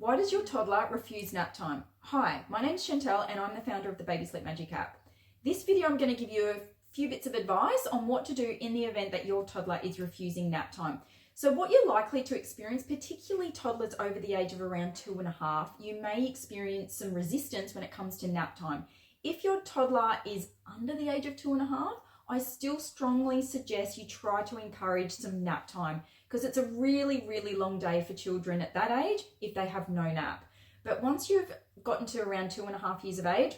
Why does your toddler refuse nap time? Hi, my name's Chantel and I'm the founder of the Baby Sleep Magic app. This video I'm going to give you a few bits of advice on what to do in the event that your toddler is refusing nap time. So what you're likely to experience, particularly toddlers over the age of around 2.5, you may experience some resistance when it comes to nap time. If your toddler is under the age of 2.5, I still strongly suggest you try to encourage some nap time because it's a really, really long day for children at that age if they have no nap. But once you've gotten to around 2.5 years of age,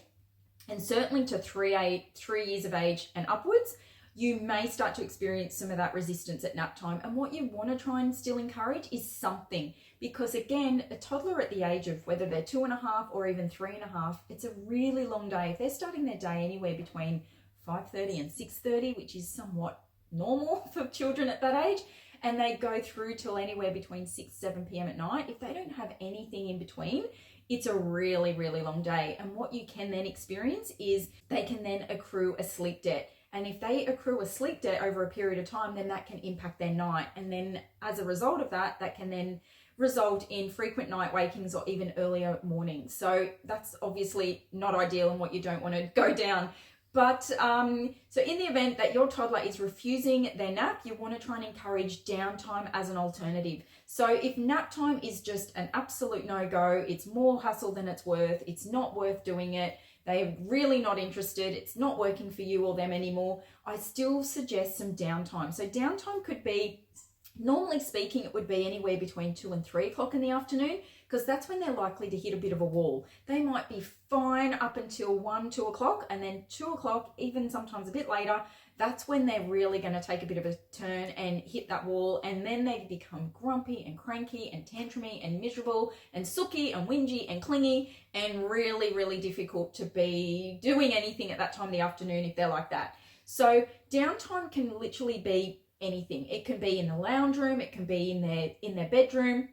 and certainly to 3 years of age and upwards, you may start to experience some of that resistance at nap time. And what you want to try and still encourage is something, because again, a toddler at the age of whether they're 2.5 or even 3.5, it's a really long day. If they're starting their day anywhere between 5:30 and 6:30, which is somewhat normal for children at that age, and they go through till anywhere between 6-7 p.m. at night, if they don't have anything in between, it's a really, really long day. And what you can then experience is they can then accrue a sleep debt. And if they accrue a sleep debt over a period of time, then that can impact their night. And then as a result of that, that can then result in frequent night wakings or even earlier mornings. So that's obviously not ideal and what you don't want to go down. But so in the event that your toddler is refusing their nap, you want to try and encourage downtime as an alternative. So if nap time is just an absolute no-go, it's more hassle than it's worth, it's not worth doing it, they're really not interested, it's not working for you or them anymore, I still suggest some downtime. So downtime could be, normally speaking, it would be anywhere between 2 and 3 o'clock in the afternoon, because that's when they're likely to hit a bit of a wall. They might be fine up until 1-2 o'clock, and then 2 o'clock, even sometimes a bit later, that's when they're really going to take a bit of a turn and hit that wall, and then they become grumpy and cranky and tantrumy and miserable and sooky and whingy and clingy and really, really difficult to be doing anything at that time of the afternoon if they're like that. So downtime can literally be anything. It can be in the lounge room, it can be in their bedroom.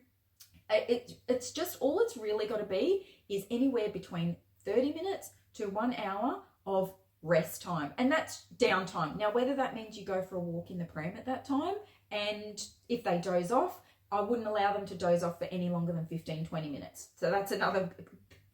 It's just, all it's really got to be is anywhere between 30 minutes to 1 hour of rest time, and that's downtime. Now, whether that means you go for a walk in the pram at that time, and if they doze off, I wouldn't allow them to doze off for any longer than 15-20 minutes. So that's another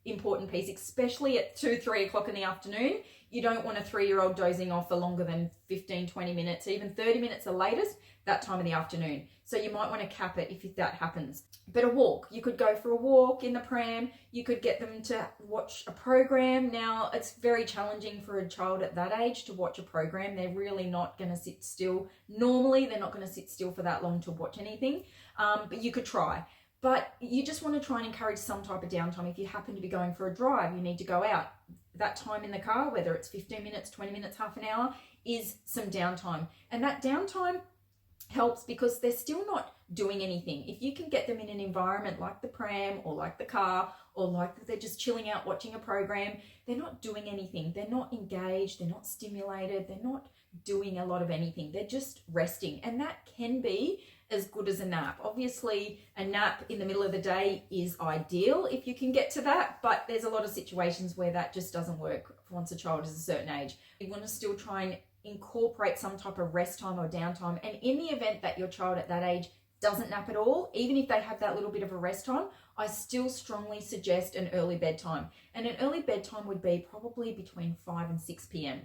important piece, especially at 2-3 o'clock in the afternoon. You don't want a 3-year-old dozing off for longer than 15-20 minutes, even 30 minutes the latest, that time of the afternoon. So you might want to cap it if that happens. But a walk, you could go for a walk in the pram, you could get them to watch a program. Now, it's very challenging for a child at that age to watch a program. They're really not going to sit still. Normally, they're not going to sit still for that long to watch anything, but you could try. But you just want to try and encourage some type of downtime. If you happen to be going for a drive, you need to go out. That time in the car, whether it's 15 minutes, 20 minutes, half an hour, is some downtime. And that downtime helps because they're still not doing anything. If you can get them in an environment like the pram or like the car or like they're just chilling out watching a program, they're not doing anything. They're not engaged, they're not stimulated, they're not doing a lot of anything. They're just resting. And that can be as good as a nap. Obviously, a nap in the middle of the day is ideal if you can get to that, but there's a lot of situations where that just doesn't work once a child is a certain age. You want to still try and incorporate some type of rest time or downtime. And in the event that your child at that age doesn't nap at all, even if they have that little bit of a rest time, I still strongly suggest an early bedtime. And an early bedtime would be probably between 5 and 6 p.m.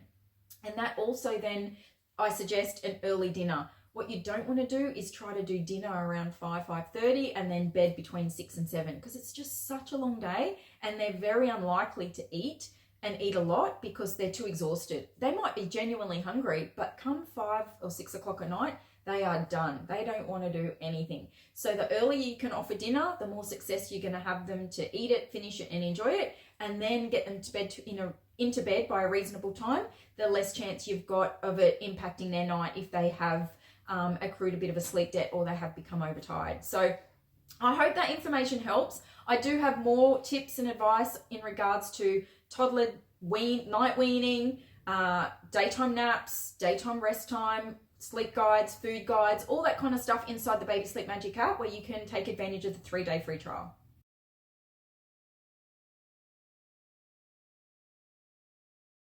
And that also then, I suggest an early dinner. What you don't want to do is try to do dinner around 5:30 and then bed between 6 and 7, because it's just such a long day and they're very unlikely to eat and eat a lot because they're too exhausted. They might be genuinely hungry, but come 5 or 6 o'clock at night, they are done. They don't want to do anything. So the earlier you can offer dinner, the more success you're going to have them to eat it, finish it and enjoy it, and then get them to bed into bed by a reasonable time, the less chance you've got of it impacting their night if they have accrued a bit of a sleep debt or they have become overtired. So I hope that information helps. I do have more tips and advice in regards to toddler night weaning, daytime naps, daytime rest time, sleep guides, food guides, all that kind of stuff inside the Baby Sleep Magic app, where you can take advantage of the 3-day free trial.